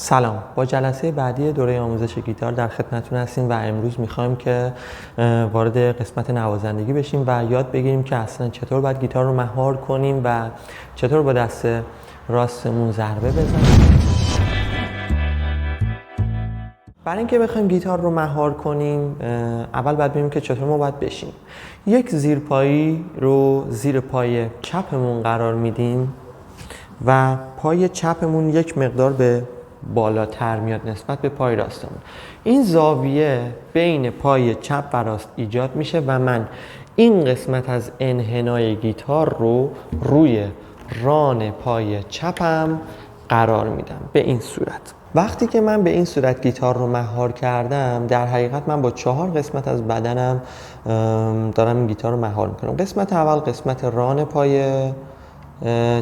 سلام، با جلسه بعدی دوره آموزش گیتار در خدمتتون هستیم و امروز میخوایم که وارد قسمت نوازندگی بشیم و یاد بگیریم که اصلا چطور باید گیتار رو مهار کنیم و چطور با دست راستمون ضربه بزنیم. برای اینکه بخوایم گیتار رو مهار کنیم اول باید ببینیم که چطور ما باید بشیم. یک زیرپایی رو زیر پای چپمون قرار میدیم و پای چپمون یک مقدار به بالاتر میاد نسبت به پای راستمون. این زاویه بین پای چپ و راست ایجاد میشه و من این قسمت از انحنای گیتار رو روی ران پای چپم قرار میدم به این صورت. وقتی که من به این صورت گیتار رو مهار کردم، در حقیقت من با 4 قسمت از بدنم دارم این گیتار رو مهار میکنم. قسمت اول قسمت ران پای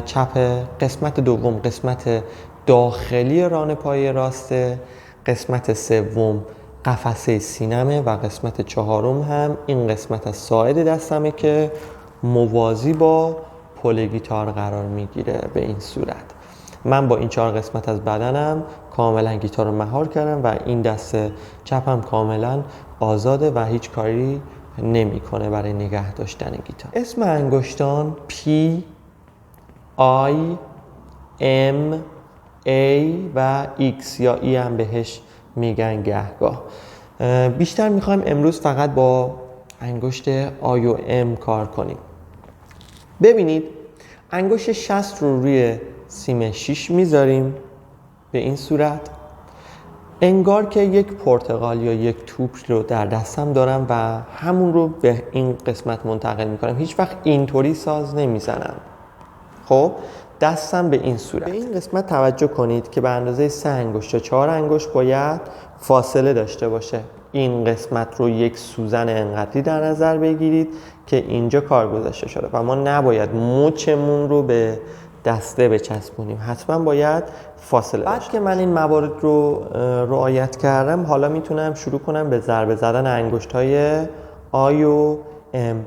چپ، قسمت دوم قسمت داخلی ران پای راسته، قسمت سوم قفسه سینمه و قسمت چهارم هم این قسمت از ساعد دستمه که موازی با پل گیتار قرار میگیره. به این صورت من با این 4 قسمت از بدنم کاملا گیتار رو مهار کردم و این دست چپم کاملا آزاده و هیچ کاری نمیکنه برای نگه داشتن گیتار. اسم انگشتان P I M A و X یا E هم بهش میگن گهگاه. بیشتر میخوایم امروز فقط با انگشت I و M کار کنیم. ببینید انگشت 60 رو روی سیم 6 میذاریم به این صورت، انگار که یک پرتقال یا یک توپ رو در دستم دارم و همون رو به این قسمت منتقل میکنم. هیچ وقت اینطوری ساز نمیزنم. خب دستم به این صورت. به این قسمت توجه کنید که به اندازه 3 انگشت تا 4 انگشت باید فاصله داشته باشه. این قسمت رو یک سوزن انقدری در نظر بگیرید که اینجا کار گذاشته شده و ما نباید مچمون رو به دسته بچسبونیم، حتما باید فاصله بعد داشته. که من این موارد رو رعایت کردم، حالا میتونم شروع کنم به ضربه زدن انگشت‌های آی و ام.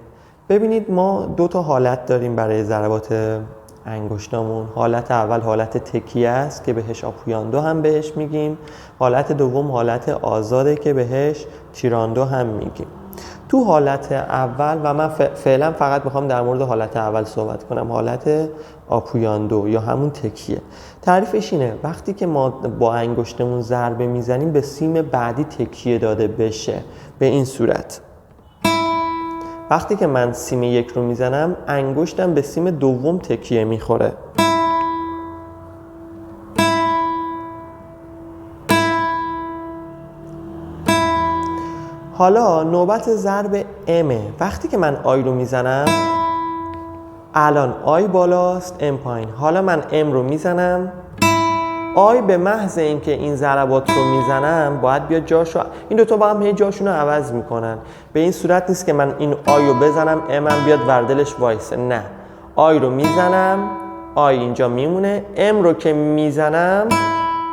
ببینید ما 2 تا حالت داریم برای ضربات انگشتامون. حالت اول حالت تکیه است که بهش آپویاندو هم بهش میگیم. حالت دوم حالت آزاده که بهش تیراندو هم میگیم. تو حالت اول و من فعلا فقط میخوام در مورد حالت اول صحبت کنم، حالت آپویاندو یا همون تکیه. تعریفش اینه وقتی که ما با انگشتمون ضربه میزنیم به سیم بعدی تکیه داده بشه به این صورت. وقتی که من سیم 1 رو میزنم انگشتم به سیم دوم تکیه میخوره. حالا نوبت ضرب امه. وقتی که من آی رو میزنم الان آی بالاست ام پایین. حالا من ام رو میزنم، آی به محض اینکه این ضربات رو میزنم باید بیاد جاشو، این دوتا با هم هی جاشون رو عوض میکنن. به این صورت نیست که من این آی رو بزنم ام هم بیاد وردلش وایسه، نه، آی رو میزنم آی اینجا میمونه، ام رو که میزنم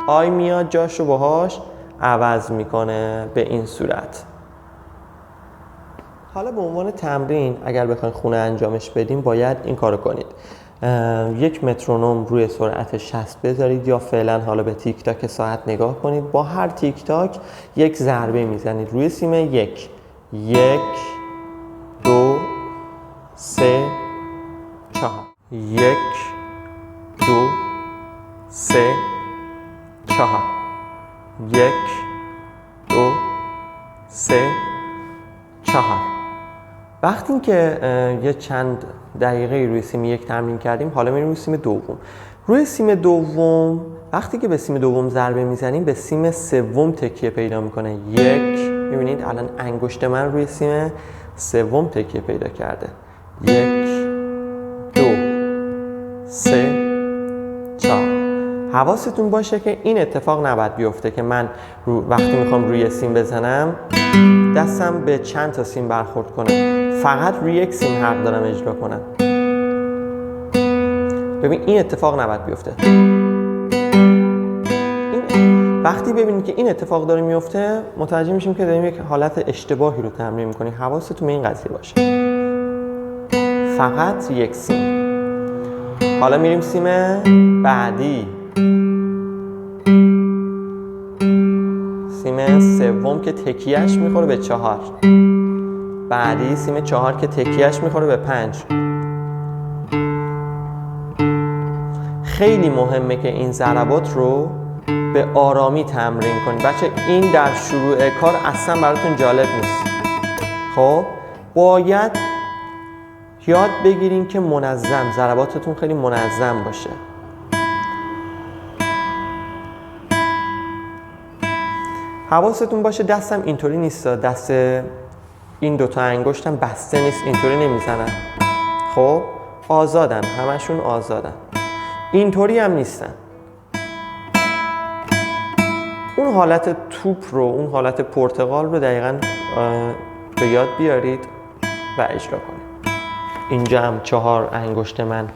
آی میاد جاشو باهاش عوض میکنه به این صورت. حالا به عنوان تمرین اگر بخواید خونه انجامش بدیم باید این کارو کنید. یک مترونوم روی سرعت 60 بذارید یا فعلا حالا به تیک تاک ساعت نگاه کنید. با هر تیک تاک یک ضربه میزنید روی سیم 1 1 2 3 4 1 2 3 4 1 2 3 4. وقتی که یه چند دقیقه روی سیم 1 تمرین کردیم حالا میریم روی سیم دوم. روی سیم دوم وقتی که به سیم دوم ضربه میزنیم به سیم سوم تکیه پیدا میکنه. 1 میبینید الان انگشت من روی سیم سوم تکیه پیدا کرده. 1 2 3 4. حواستون باشه که این اتفاق نباید بیفته که من وقتی میخوام روی سیم بزنم دستم به چند تا سیم برخورد کنه. فقط روی یک سیم حق دارم اجرا کنم. ببین این اتفاق نباید بیفته. وقتی ببینید که این اتفاق داره میفته متوجه میشیم که داریم یک حالت اشتباهی رو تمرین میکنیم. حواستون به این قضیه باشه. فقط یک سیم. حالا میریم سیم بعدی. سیم سوم که تکیهش میخوره به 4، بعدی سیم 4 که تکیهش میخوره به 5. خیلی مهمه که این ضربات رو به آرامی تمرین کنید بچه. این در شروع کار اصلا براتون جالب نیست. خب باید یاد بگیریم که منظم، ضرباتتون خیلی منظم باشه. حواستون باشه دستم اینطوری نیست، دست این دوتا انگشتم بسته نیست، اینطوری نمیزنن. خب آزادن، همشون آزادن، اینطوری هم نیستن. اون حالت توپ رو، اون حالت پرتقال رو دقیقاً به یاد بیارید و اجرا کنید. اینجا هم 4 انگشت من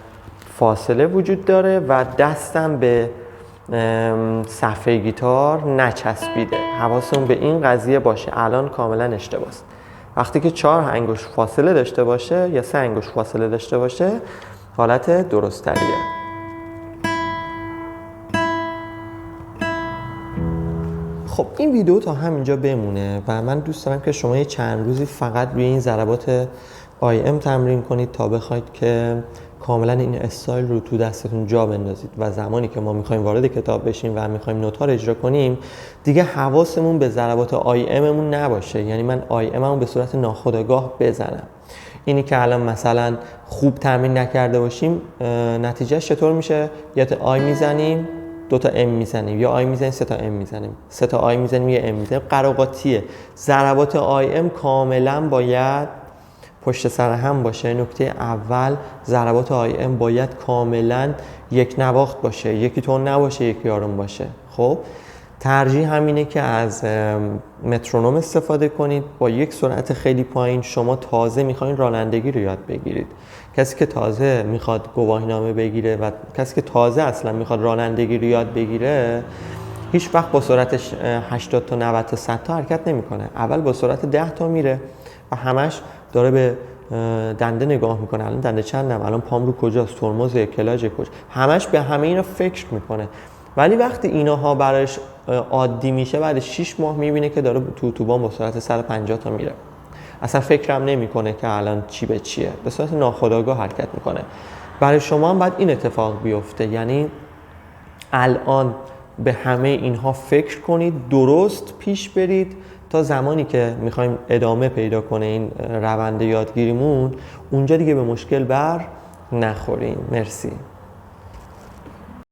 فاصله وجود داره و دستم به صفحه گیتار نچسبیده. حواستون به این قضیه باشه. الان کاملا اشتباهه. وقتی که 4 انگشت فاصله داشته باشه یا 3 انگشت فاصله داشته باشه حالت درست‌تریه. خب این ویدیو تا همینجا بمونه و من دوست دارم که شما یه چند روزی فقط روی این ضربات IM تمرین کنید تا بخواید که کاملا این استایل رو تو دستتون جا بندازید و زمانی که ما میخوایم وارد کتاب بشیم و میخوایم نوت‌ها رو اجرا کنیم دیگه حواسمون به ضربات IMمون نباشه. یعنی من IMمو به صورت ناخودآگاه بزنم. اینی که الان مثلا خوب تمرین نکرده باشیم نتیجهش چطور میشه؟ یا تا آی میزنیم 2 تا ام میزنیم، یا آی میزنیم 3 تا ام میزنیم، 3 تا آی میزنیم یه ام میزنیم. قراقاتیه. ضربات آی ام کاملا باید پشت سر هم باشه. نکته اول ضربات آی ام باید کاملا یک نواخت باشه، یکی تون نباشه یکی آروم باشه. خب ترجیح همینه که از مترونوم استفاده کنید با یک سرعت خیلی پایین. شما تازه میخواین رانندگی رو یاد بگیرید. کسی که تازه میخواد گواهینامه بگیره و کسی که تازه اصلا میخواد رانندگی رو یاد بگیره هیچ وقت با سرعت 80 تا 90 تا 100 تا حرکت نمیکنه. اول با سرعت 10 تا میره و همش داره به دنده نگاه میکنه. الان دنده چندم، الان پام رو کجاست، ترمز کلاژ کجا، همش به همه اینا فکر میکنه. ولی وقتی ایناها براش عادی میشه بعد 6 ماه میبینه که داره تو اتوبان با سرعت 150 تا میره. اصلا فکرم نمیکنه که الان چی به چیه، به صورت ناخودآگاه حرکت میکنه. برای شما هم باید این اتفاق بیفته. یعنی الان به همه اینها فکر کنید، درست پیش برید تا زمانی که میخوایم ادامه پیدا کنه این روند یادگیریمون اونجا دیگه به مشکل بر نخوریم. مرسی.